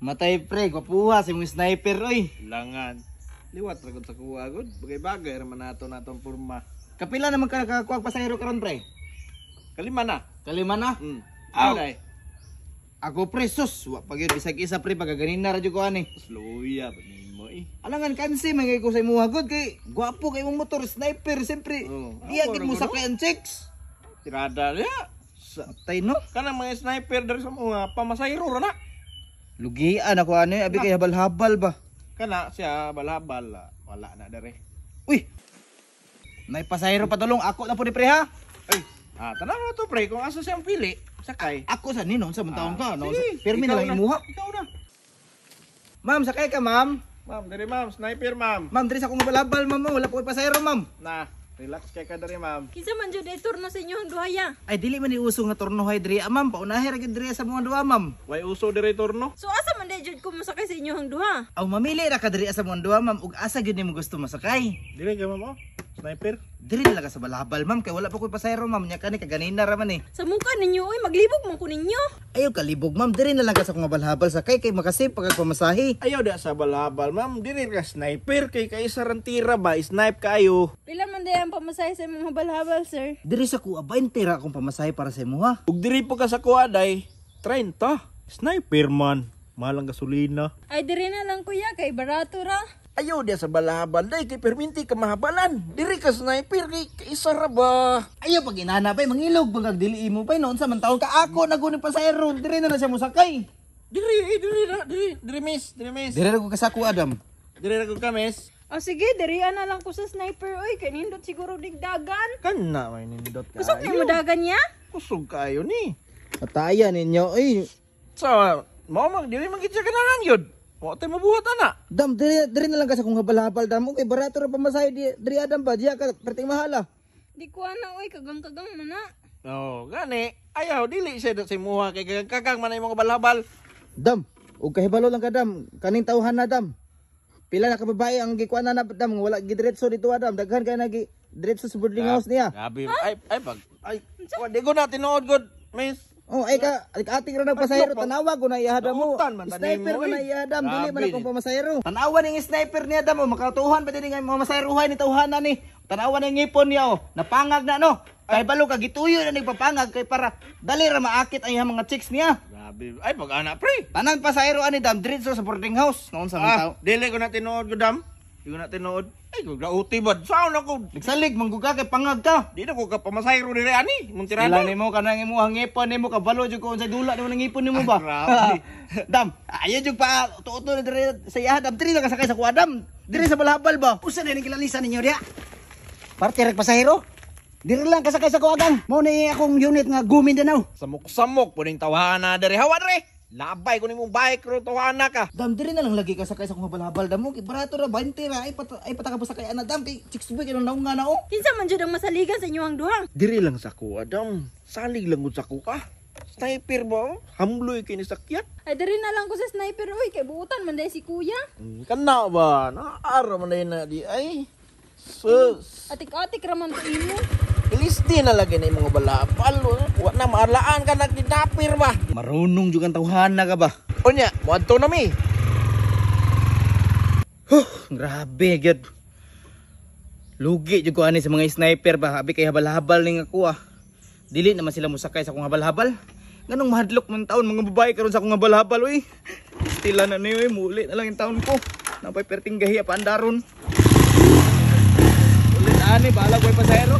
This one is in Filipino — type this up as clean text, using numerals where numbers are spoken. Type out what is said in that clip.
Matay pre, gwapuha si mong sniper oy. Langan. Liwat ra gud sa kuha gud. Bagay-bagay ra man natong porma. Kapila naman ka nakakuha pasahero karon pre? Kalima na. Kalima na? Aw. Day. Ako pre, sus, wa pag yun bisag isa pre, pagaganin na radyo ko ani. Sloya pa mo eh. Alangan kansi, may ko sa imuha god kay gwapo kay mong motor, sniper, siyempre. Iya gid mo sakay ang chicks. Tirada niya. Satay no? Kanang mga sniper dari sa mga pamasayro ra na. Lugian ako ani, abi kay habal-habal ba. Kana siya balabal wala na dere. Uy. May pasahero patulong ako na po ni pre ha. Ay, tanaw na to pre kung asa siyang pili. Sakay. Ako sa nino sa taon ka, no? Sige, Permi na lang imuha. Ikaw na. Ma'am, sakay ka, ma'am. Ma'am, dere ma'am, sniper ma'am. Ma'am, diri sa akong balabal, ma'am. Wala po pasahero, ma'am. Na, relax kay ka dere ma'am. Kinsa man jud ay turno sa inyo ang duhaya. Ay dili man iuso nga tornohay diri, ma'am. Paunahi ra gid diri sa mga duha, ma'am. Way uso dere turno. So asa man day jud ko masakay sa inyo ang duha? Aw mamili ra ka diri sa mga duha, ma'am. Ug asa gyud nimo gusto masakay? Dire ka ma'am. Sniper. Diri na lang ka sa balabal, ma'am. Kay wala pa ko'y pasahero, ma'am. Nya kani kaganina ra man eh. Sa mukha ninyo oy maglibog man ko ninyo. Ayaw kalibog, ma'am. Diri na lang ka sa akong balhabal sakay kay makasip pag pamasahe. Ayaw da sa balabal ma'am, dire ka sniper kay kaisa ran tira ba, snipe kayo. Pila man day ang pamasahe sa mga habal-habal, sir? Diri sa kuha 20 ra akong pamasahe para sa imo ha. Ug diri pa ka sa kuaday, 30. Sniper man, mahal ang gasolina. Ay diri na lang kuya kay barato ra. Ayaw dia sa balabal day kay perminti ka mahabalan. Diri ka sniper kay kaisa ra ba. Ayaw pag inana pa mangilog pag dili mo pa noon sa man taon ka ako naguni pasahero. Diri na lang siya musakay. Diri miss. Diri ra ko kasako Adam. Diri ra ko kames. O sige, dirian na lang ko sa sniper oy kay nindot siguro digdagan. Kana may nindot ka. Kusog ni mo dagan niya? Kusog kayo ni. Patayan ninyo ay. So, mo mag dili man gid siya ganahan yun. Wa tay mabuhat ana. Dam diri na lang ka sa kung habal-habal dam. Okay barato ra pamasahe diri Adam ba diya ka perting mahala. Di ko ana oy kagang-kagang man na. Oh, gani. Ayaw dili siya sa imuha kay kagang man ay mga balhabal. Dam, ug kahibalo lang ka dam. Kaning tawhan na dam. Pila na ka babae ang gikuan na dam wala gidiretso dito Adam. Daghan kay nagi diretso sa boarding house niya. Gabi. Ay, di ko na tinuod good, miss. Oh, ay ka ating ra nagpasahero tanawa ko na ihada mo. Nautan man tanim Sniper mo, man na ihadam dili man Grabe. akong pamasahero. Tanawa ning sniper niya dam makatuhan pa dinhi nga mga masaheruhay ni tawhanan ni. Tanawa ning ngipon niya oh. Napangag na no. Kay balo ka gituyo na nagpapangag kay para dali ra maakit ang iyang mga chicks niya. Grabe. Ay, pag ana pre. Tanan pasahero ani dam diretso sa boarding house noon sa mga tao. Dili ko na tinuod ko dam. Di ko na tinuod. Ay, kung nauti ba? Saan ako? Nagsalig mangguga kay pangag ka. Di na ko ka pamasayro diri ani. Mong tirada. Ilan nimo kanang imong ngipon nimo kabalo jud ko sa dula nimo nang ngipon nimo ba. Grabe. Dam, ayo jud pa tuto na diri sa iya dam diri na kasakay sa kuadam. Diri sa balhabal ba. Usa na ning kilalisan ninyo dia. Parte rek pasahero. Diri lang kasakay sa kuagang. Mao ni akong unit nga Gumindanao. Samok-samok puning tawhana diri. Hawa diri. Labay ko nimong bike ro tawhana ka. Dam diri na lang lagi kasakay sa kung balhabal dam mo kay barato ra 20 ra ay pataka pa sakay ana dam kay chicks boy kay naong nga na oh. Kinsa man jud ang masaligan sa inyo ang duha? Diri lang sa ko, Adam. Salig lang gud sa ko ka. Sniper ba? Hamloy kini sakyan. Ay diri na lang ko sa sniper oy kay buutan man day si kuya. Kana ba? Naara man na di ay. Sus. Atik-atik ra man to imo. Ilis din na lagi na yung mga balabal. Wa na maalaan ka nagdidapir ba? Marunong jud ang tawhana ka ba. Unya, muadto na mi. Grabe gyud. Lugi jud ko ani sa mga sniper ba abi kay habal-habal ning ako ah. Dili naman sila musakay sa akong habal-habal. Nganong mahadlok man taon mga babae karon sa akong habal-habal oy. Stila na ni oy muli na lang yung taon ko. Napay perting gahiya pa andaron. Ulit ani bala koy pasahero.